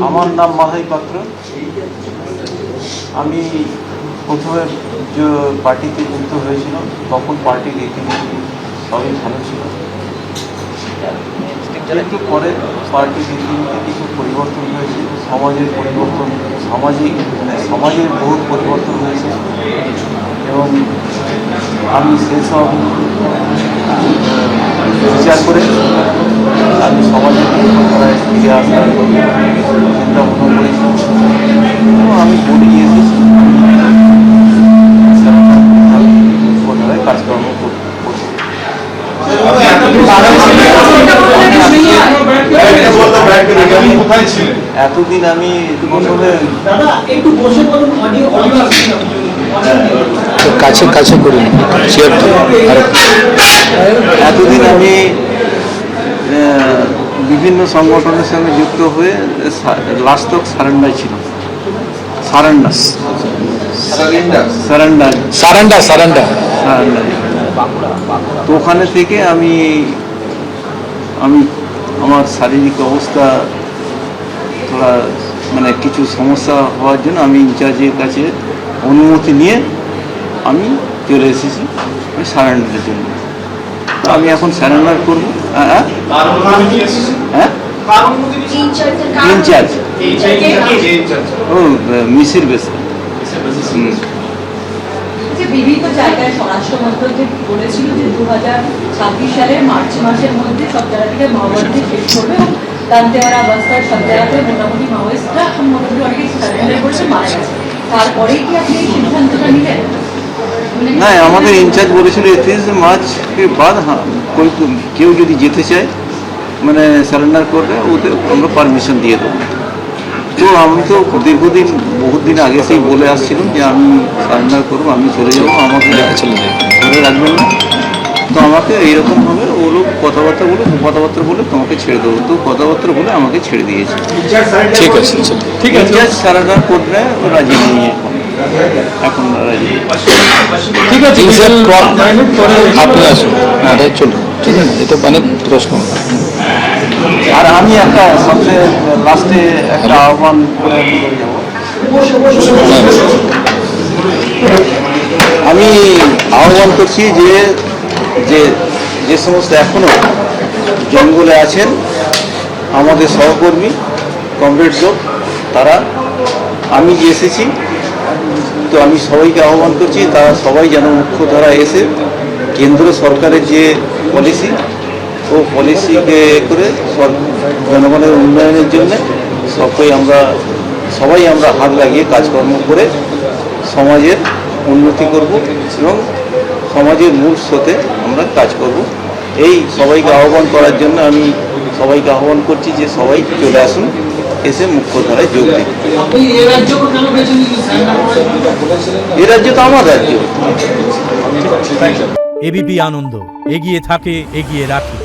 আমার নাম মাধাই পাত্র। আমি প্রথমে যে পার্টিতে যুক্ত হয়েছিলাম তখন পার্টির রীতিনীতি সবই ভালো ছিল, কিন্তু পরে পার্টির রীতিনীতি কিছু পরিবর্তন হয়েছে, সমাজের পরিবর্তন, সমাজের বহুত পরিবর্তন হয়েছে এবং আমি সেসব বিচার করে আমি সমাজের পরিবর্তনায় ফিরে আসার চিন্তা ভাবনা করেছি এবং আমি বলে এসেছি কাজকর্ম করব। এতদিন আমি এতদিন আমি বিভিন্ন সংগঠনের সঙ্গে যুক্ত হয়ে লাস্ট তক সারেন্ডার ছিল। সারেন্ডার তো ওখানে থেকে আমি আমার শারীরিক অবস্থা থোড়া মানে কিছু সমস্যা হওয়ার জন্য আমি ইনচার্জের কাছে অনুমতি নিয়ে আমি চলে এসেছি ওই সারেন্ডারের জন্য। আমি এখন সারেন্ডার করবো। ইনচার্জ ও মিসির বেশ বিভিন্ন জায়গায় স্বরাষ্ট্র মন্ত্রক বলেছিল যে 2026 সালের মার্চ মাসের মধ্যে সব জায়গা থেকে মাওবাদী শেষ করবে এবং দান্তেওয়াড়া বস্তার সব জায়গাতে মোটামুটি মাওয়িস্টরা এখন মোটামুটি অনেকে সারেন্ডার করছে, মারা গেছে। তারপরেই কি আপনি এই সিদ্ধান্তটা নিলেন? না, আমাদের ইনচার্জ বলেছিল 31 মার্চকে বাদ কেউ যদি যেতে চায় মানে সারেন্ডার করবে ওদের আমরা পারমিশন দিয়ে দেবো। তো আমি তো দীর্ঘদিন বহুত দিন আগে সেই বলে আসছিলাম যে আমি সারেন্ডার করবো, আমি চলে যাবো, আমাকে ধরে রাখবেন না। তো আমাকে এইরকমভাবে ও লোক কথাবার্তা বলে তোমাকে ছেড়ে দেবো, তো কথাবার্তা বলে আমাকে ছেড়ে দিয়েছে। ঠিক আছে, ঠিক আছে, সারেন্ডার করলে রাজি নেই এখন রাজি। ঠিক আছে, আপনি আসুন। হ্যাঁ চলুন, ঠিক আছে, এটা অনেক প্রশ্ন। আর আমি একটা সবচেয়ে লাস্টে একটা আহ্বান করে যাব। আমি আহ্বান করছি যে সমস্ত এখনো জঙ্গলে আছেন আমাদের সহকর্মী কমরেড লোক, তারা আমি যে এসেছি, তো আমি সবাইকে আহ্বান করছি তারা সবাই যেন মুখ্যধারা এসে কেন্দ্র সরকারের যে পলিসি ও পলিসিকে করে জনগণের উন্নয়নের জন্য সবাই আমরা হাত লাগিয়ে কাজকর্ম করে সমাজের উন্নতি করব এবং সমাজের মূল স্রোতে আমরা কাজ করব। এই সবাইকে আহ্বান করার জন্য আমি সবাইকে আহ্বান করছি যে সবাই চলে আসুন, এসে মুখ্যধারায় যোগ দিন। এ রাজ্য তো আমার রাজ্য। এবিপি আনন্দ, এগিয়ে থাকে, এগিয়ে রাখে।